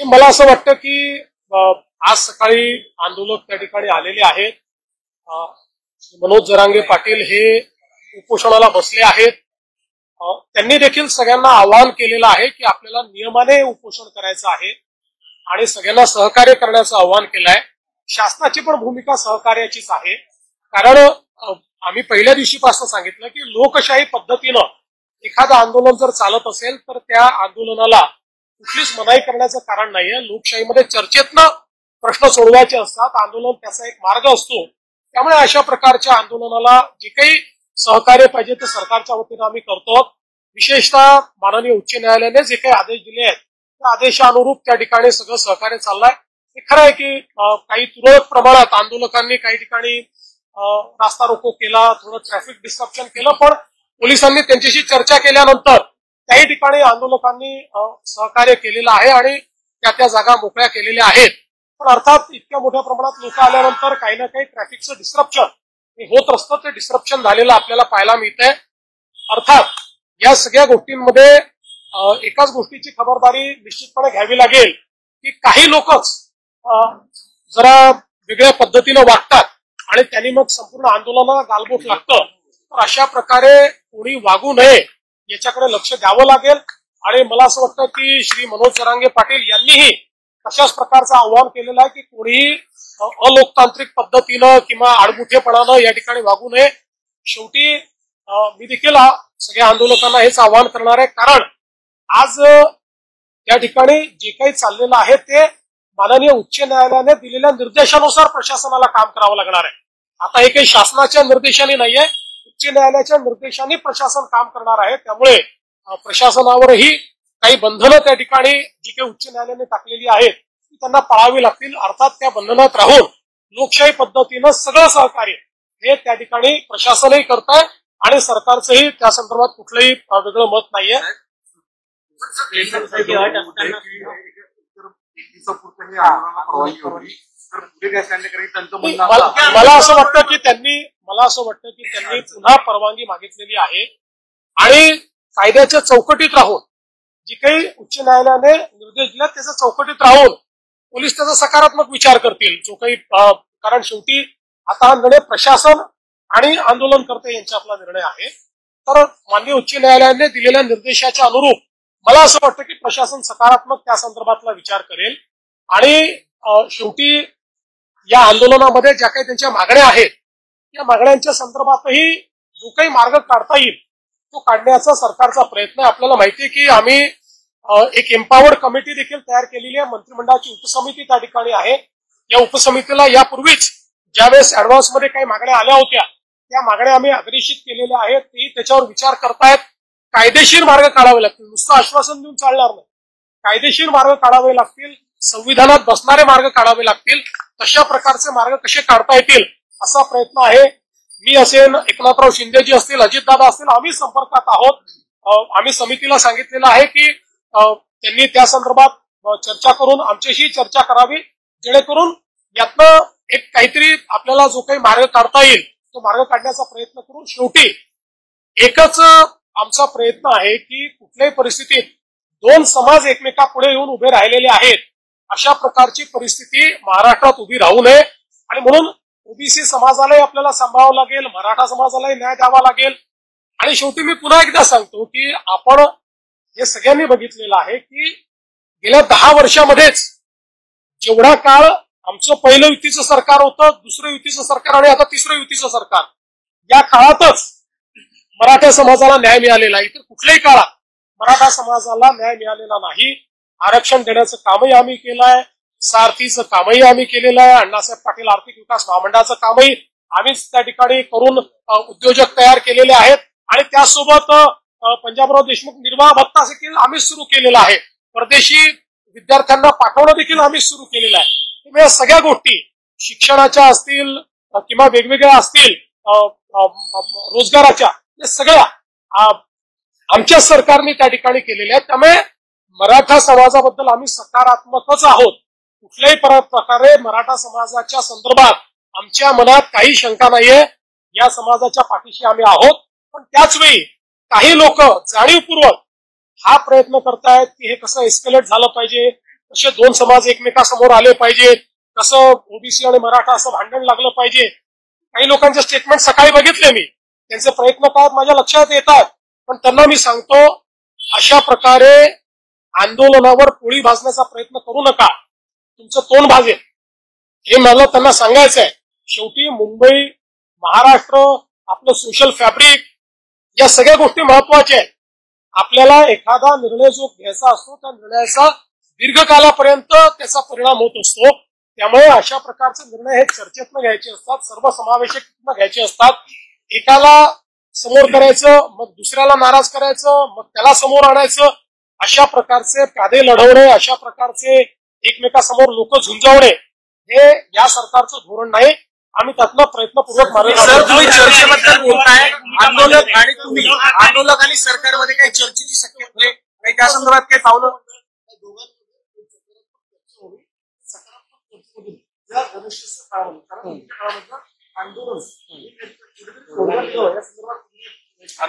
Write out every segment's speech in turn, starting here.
मला असं वाटतं की आज सकाळी आंदोलक त्या ठिकाणी आलेले आहेत. मनोज जरांगे पाटील हे उपोषणाला बसले आहेत. त्यांनी देखील सगळ्यांना आवाहन केलेलं आहे की आपल्याला नियमाने उपोषण करायचं आहे आणि सगळ्यांना सहकार्य करण्याचं आवाहन केलं आहे. शासनाची पण भूमिका सहकार्याचीच आहे. कारण आम्ही पहिल्या दिवशीपासून सांगितलं की लोकशाही पद्धतीनं एखादं आंदोलन जर चालत असेल तर त्या आंदोलनाला कुठलीच मनाई करण्याचं कारण नाहीये. लोकशाहीमध्ये चर्चेतनं प्रश्न सोडवायचे असतात. आंदोलन त्याचा एक मार्ग असतो. त्यामुळे अशा प्रकारच्या आंदोलनाला जे काही सहकार्य पाहिजे ते सरकारच्या वतीनं आम्ही करतो. विशेषतः माननीय उच्च न्यायालयाने जे काही आदेश दिले आहेत त्या आदेशानुरूप त्या ठिकाणी सगळं सहकार्य चाललंय. हे खरं आहे की काही तुरळक प्रमाणात आंदोलकांनी काही ठिकाणी रास्ता रोको केला, थोडं ट्रॅफिक डिस्ट्रप्शन केलं, पण पोलिसांनी त्यांच्याशी चर्चा केल्यानंतर काही ठिकाणी आंदोलकांनी सहकार्य केलेलं आहे आणि त्या जागा मोकळ्या केलेल्या आहेत. पण अर्थात इतक्या मोठ्या प्रमाणात लोक आल्यानंतर काही ना काही ट्रॅफिकचं डिस्ट्रप्शन होत असतं. ते डिस्ट्रप्शन झालेलं आपल्याला पाहायला मिळतंय. अर्थात या सगळ्या गोष्टींमध्ये एकाच गोष्टीची खबरदारी निश्चितपणे घ्यावी लागेल की काही लोकच जरा वेगळ्या पद्धतीनं वागतात आणि त्यांनी मग संपूर्ण आंदोलनाला गालबोट लागतं. तर अशा प्रकारे कोणी वागू नये याच्याकडे लक्ष द्यावं लागेल. आणि मला असं वाटतं की श्री मनोज जरांगे पाटील यांनीही तशाच प्रकारचं आव्हान केलेलं आहे की कोणीही अलोकतांत्रिक पद्धतीनं किंवा आडमुठेपणानं या ठिकाणी वागू नये. शेवटी मी देखील सगळ्या आंदोलकांना हेच आवाहन करणार आहे. कारण आज या ठिकाणी जे काही चाललेलं आहे ते माननीय उच्च न्यायालयाने दिलेल्या निर्देशानुसार प्रशासनाला काम करावं लागणार आहे. आता हे काही शासनाच्या निर्देशाने नाहीये, उच्च न्यायालयाच्या निर्देशाने प्रशासन काम करणार आहे. त्यामुळे प्रशासनावरही काही बंधनं त्या ठिकाणी जी काही उच्च न्यायालयाने टाकलेली आहेत ती त्यांना पाळावी लागतील. अर्थात त्या बंधनात राहून लोकशाही पद्धतीनं सगळं सहकार्य हे त्या ठिकाणी प्रशासनही करत आहे आणि सरकारचंही त्या संदर्भात कुठलंही वेगळं मत नाहीये. मला असं वाटतं की त्यांनी पुन्हा परवानगी मागितलेली आहे आणि कायद्याच्या चौकटीत राहून जी काही उच्च न्यायालयाने निर्देश दिले त्याच्या चौकटीत राहून पोलीस त्याचा सकारात्मक विचार करतील. जो काही कारण शेवटी आता हा निर्णय प्रशासन आणि आंदोलनकर्ते यांच्यातला निर्णय आहे. तर माननीय उच्च न्यायालयाने दिलेल्या निर्देशाच्या अनुरूप मला असं वाटतं की प्रशासन सकारात्मक त्या संदर्भातला विचार करेल आणि शेवटी या आंदोलनामध्ये ज्या काही त्यांच्या मागण्या आहेत या मागण्यांच्या संदर्भातही जो काही मार्ग काढता येईल तो काढण्याचा सरकारचा प्रयत्न आहे. आपल्याला माहिती आहे की आम्ही एक एम्पावर्ड कमिटी देखील तयार केलेली आहे. मंत्रिमंडळाची उपसमिती त्या ठिकाणी आहे. या उपसमितीला यापूर्वीच ज्यावेळेस ऍडव्हान्समध्ये काही मागण्या आल्या होत्या त्या मागण्या आम्ही अग्रेषित केलेल्या आहेत. ते त्याच्यावर विचार करतायत. कायदेशीर मार्ग काढावे लागतील. नुसतं आश्वासन देऊन चालणार नाही. कायदेशीर मार्ग काढावे लागतील. संविधानात बसणारे मार्ग काढावे लागतील. तशा प्रकारचे मार्ग कसे काढता येतील असा प्रयत्न आहे. मी असेल, एकनाथराव शिंदेजी असतील, अजितदादा असतील, आम्ही संपर्कात आहोत. आम्ही समितीला सांगितलेलं आहे की त्यांनी त्या संदर्भात चर्चा करून आमच्याशी चर्चा करावी जेणेकरून यातनं एक काहीतरी आपल्याला जो काही मार्ग काढता येईल तो मार्ग काढण्याचा प्रयत्न करून शेवटी एकच आमचा प्रयत्न आहे की कुठल्याही परिस्थितीत दोन समाज एकमेकापुढे येऊन उभे राहिलेले आहेत अशा प्रकारची परिस्थिती महाराष्ट्रात उभी राहू नये. आणि म्हणून ओबीसी समाजालाही आपल्याला सांभाळावं लागेल, मराठा समाजालाही न्याय द्यावा लागेल. आणि शेवटी मी पुन्हा एकदा सांगतो की आपण हे सगळ्यांनी बघितलेलं आहे की गेल्या 10 वर्षामध्येच जेवढा काळ आमचं पहिलं युतीचं सरकार होतं, दुसरं युतीचं सरकार आणि आता तिसरं युतीचं सरकार, या काळातच मराठा समाजाला न्याय मिळालेला आहे. इतर कुठल्याही काळात मराठा समाजाला न्याय मिळालेला नाही. आरक्षण देण्याचं कामही आम्ही केलं आहे. सारथीचं कामही आम्ही केलेलं आहे. अण्णासाहेब पाटील आर्थिक विकास महामंडळाचं कामही आम्हीच त्या ठिकाणी करून उद्योजक तयार केलेले आहेत. आणि त्यासोबत पंजाबराव देशमुख निर्वाह भत्ता देखील आम्हीच सुरू केलेला आहे. परदेशी विद्यार्थ्यांना पाठवणं देखील आम्हीच सुरू केलेलं आहे. या सगळ्या गोष्टी शिक्षणाच्या असतील किंवा वेगवेगळ्या असतील रोजगाराच्या, या सगळ्या आमच्या सरकारने त्या ठिकाणी केलेल्या आहेत. त्यामुळे मराठा समाजाबद्दल आम्ही सकारात्मकच आहोत. कुठल्याही प्रकारे मराठा समाजाच्या संदर्भात आमच्या मनात काही शंका नाहीये. या समाजाच्या पाठीशी आम्ही आहोत. पण त्याच वेळी काही लोक जाणीवपूर्वक हा प्रयत्न करतायत की हे कसं एस्केलेट झालं पाहिजे, कसे दोन समाज एकमेकासमोर आले पाहिजे, कसं ओबीसी आणि मराठा असं भांडण लागलं पाहिजे. काही लोकांचे स्टेटमेंट सकाळी बघितले मी, त्यांचे प्रयत्न काय माझ्या लक्षात येतात, पण त्यांना मी सांगतो अशा प्रकारे आंदोलनावर पोळी भाजण्याचा प्रयत्न करू नका, तुमचं तोंड भाजेल हे मला त्यांना सांगायचं आहे. शेवटी मुंबई, महाराष्ट्र, आपलं सोशल फॅब्रिक, या सगळ्या गोष्टी महत्वाच्या आहेत. आपल्याला एखादा निर्णय जो घ्यायचा असतो त्या निर्णयाचा दीर्घकालापर्यंत त्याचा परिणाम होत असतो. त्यामुळे अशा प्रकारचे निर्णय हे चर्चेतनं घ्यायचे असतात, सर्वसमावेशक घ्यायचे असतात. एकाला समोर करायचं, मग दुसऱ्याला नाराज करायचं, मग त्याला समोर आणायचं, अशा प्रकारचे प्यादे लढवणे, अशा प्रकारचे एकमेकासमोर लोक झुंजवणे हे या सरकारचं धोरण नाही. आम्ही त्यातनं प्रयत्नपूर्वक मार्ग सर, तुम्ही चर्चेबद्दल बोलताय, आंदोलक आणि सरकारमध्ये काही चर्चेची शक्यता आहे, काही त्या संदर्भात काही पावलं?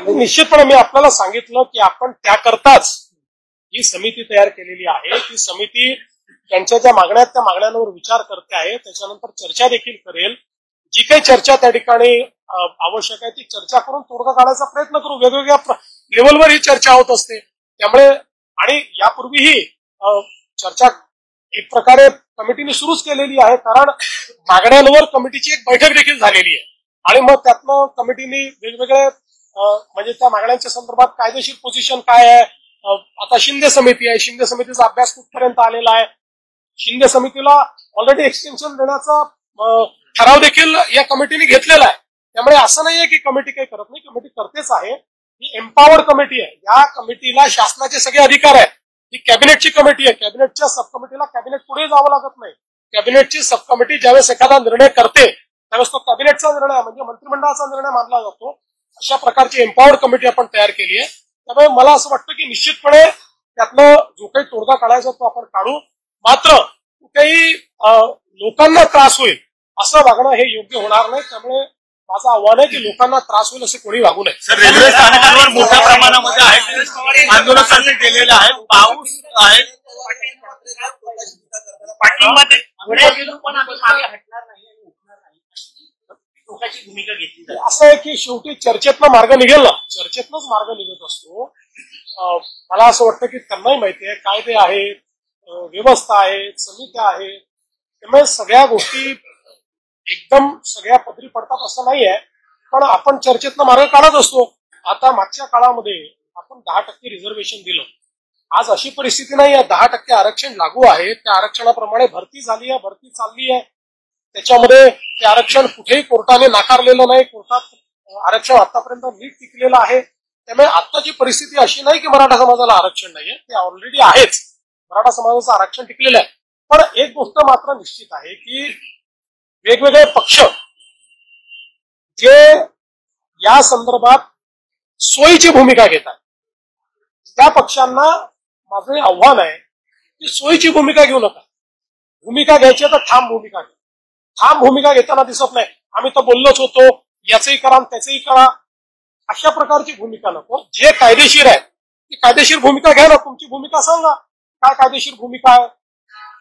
निश्चितपणे मी आपल्याला सांगितलं की आपण त्याकरताच ही समिती तयार केलेली आहे. ती समिती त्यांच्या ज्या मागण्या आहेत त्या मागण्यांवर विचार करते आहे, त्याच्यानंतर चर्चा देखील करेल. जी काही चर्चा त्या ठिकाणी आवश्यक आहे ती चर्चा करून तोडगा काढायचा प्रयत्न करू. वेगवेगळ्या लेवलवर ही चर्चा होत असते. त्यामुळे आणि यापूर्वीही चर्चा एक प्रकारे कमिटीने सुरूच केलेली आहे, कारण मागण्यांवर कमिटीची एक बैठक देखील झालेली आहे. आणि मग त्यातनं कमिटीने वेगवेगळे म्हणजे त्या मागण्यांच्या संदर्भात कायदेशीर पोझिशन काय आहे. आता शिंदे समिती आहे, शिंदे समितीचा अभ्यास कुठपर्यंत आलेला आहे. शिंदे समितीला ऑलरेडी एक्सटेन्शन देण्याचा ठराव देखील या कमिटीने घेतलेला आहे. त्यामुळे असं नाहीये की कमिटी काही करत नाही, कमिटी करतेच आहे. ही एम्पॉवर्ड कमिटी आहे. या कमिटीला शासनाचे सगळे अधिकार आहेत. ही कॅबिनेटची कमिटी आहे. कॅबिनेटच्या सब कमिटीला कॅबिनेट पुढे जावं लागत नाही. कॅबिनेटची सब कमिटी ज्यावेळेस एखादा निर्णय करते त्यावेळेस तो कॅबिनेटचा निर्णय म्हणजे मंत्रिमंडळाचा निर्णय मानला जातो. अशा प्रकारची एम्पॉवर्ड कमिटी आपण तयार केली आहे. त्यामुळे मला असं वाटतं की निश्चितपणे त्यातनं जो काही तोडगा काढायचा तो आपण काढू. मात्र कुठेही लोकांना त्रास होईल असं वागणं हे योग्य होणार नाही. त्यामुळे माझं आव्हान आहे की लोकांना त्रास होईल असे कोणी वागू नये. सर, रेल्वे स्थानकांवर मोठ्या प्रमाणामध्ये आंदोलनासाठी गेलेले आहे, पाऊस आहे, असं आहे की शेवटी चर्चेतनं मार्ग निघेल ना, चर्चेतनंच मार्ग निघत असतो. मला असं वाटतं की त्यांनाही माहिती आहे कायदे आहेत, व्यवस्था आहे, समित्या आहे. त्यामुळे सगळ्या गोष्टी एकदम सगळ्या पदरी पडतात असं नाहीये, पण आपण चर्चेतनं मार्ग काढत असतो. आता मागच्या काळामध्ये आपण 10% रिझर्वेशन दिलं. आज अशी परिस्थिती नाही आहे, 10% आरक्षण लागू आहे. त्या आरक्षणाप्रमाणे भरती झाली आहे, भरती चालली आहे. त्याच्यामध्ये ते आरक्षण कुठेही कोर्टाने नाकारलेलं नाही. कोर्टात आरक्षण आतापर्यंत नीट टिकलेलं आहे. त्यामुळे आत्ताची परिस्थिती अशी नाही की मराठा समाजाला आरक्षण नाहीये, ते ऑलरेडी आहेच. मराठा समाजाचं आरक्षण टिकलेलं आहे. पण एक गोष्ट मात्र निश्चित आहे की वेगवेगळे पक्ष जे या संदर्भात सोयीची भूमिका घेतात त्या पक्षांना माझं आव्हान आहे की सोयीची भूमिका घेऊ नका. भूमिका घ्यायची तर ठाम भूमिका घ्या. ठाम भूमिका घेताना दिसत नाही. आम्ही तर बोललोच होतो, याचंही करा त्याचंही करा, अशा प्रकारची भूमिका नको. जे कायदेशीर आहे ती कायदेशीर भूमिका घ्या ना. तुमची भूमिका सांगा, काय कायदेशीर भूमिका आहे.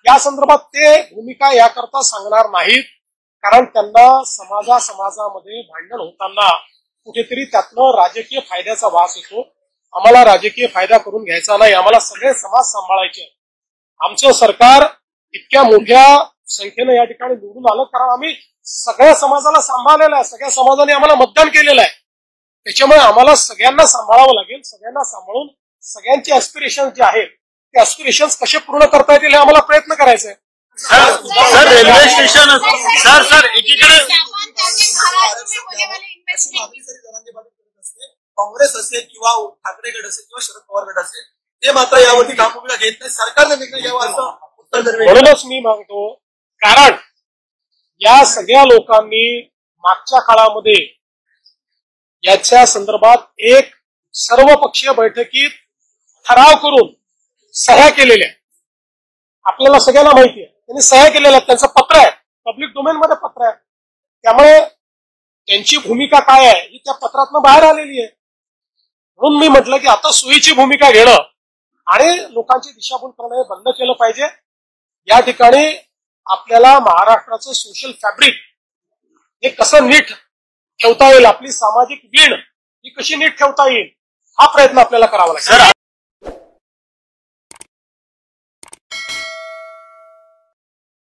या संदर्भात ते भूमिका याकरता सांगणार नाहीत, कारण त्यांना समाजामध्ये भांडण होताना कुठेतरी त्यातनं राजकीय फायद्याचा वास येतो. आम्हाला राजकीय फायदा करून घ्यायचा नाही. आम्हाला सगळे समाज सांभाळायचे. आमचं सरकार इतक्या मोठ्या संख्येनं या ठिकाणी निवडून आलं कारण आम्ही सगळ्या समाजाला सांभाळलेलं आहे. सगळ्या समाजाने आम्हाला मतदान केलेलं आहे. त्याच्यामुळे आम्हाला सगळ्यांना सांभाळावं लागेल. सगळ्यांना सांभाळून सगळ्यांचे ऍस्पिरेशन जे आहेत ते ऍस्पिरेशन कसे पूर्ण करता येतील हे आम्हाला प्रयत्न करायचा आहे. सर, रेल्वे स्टेशन सर एकीकडे काँग्रेस असेल किंवा ठाकरे गट असेल किंवा शरद पवार गट असेल ते मात्र यावरती भूमिका घेत नाही. सरकारने निर्णय घ्यावा असं उत्तर म्हणूनच मी मागतो, कारण या सगळ्या लोकांनी मागच्या काळामध्ये याच्या संदर्भात एक सर्वपक्षीय बैठकीत ठराव करून सह्या केलेल्या आपल्याला सगळ्यांना माहिती आहे. त्यांनी सह्या केलेल्या आहेत. त्यांचं पत्र आहे, पब्लिक डोमेन मध्ये पत्र आहे. त्यामुळे त्यांची भूमिका काय आहे ही त्या पत्रातनं बाहेर आलेली आहे. म्हणून मी म्हटलं की आता सोयीची भूमिका घेणं आणि लोकांची दिशाभूल करणं हे बंद केलं पाहिजे. या ठिकाणी आपल्याला महाराष्ट्राचं सोशल फॅब्रिक हे कसं नीट ठेवता येईल, आपली सामाजिक वीण ही कशी नीट ठेवता येईल, हा प्रयत्न आपल्याला करावा लागेल.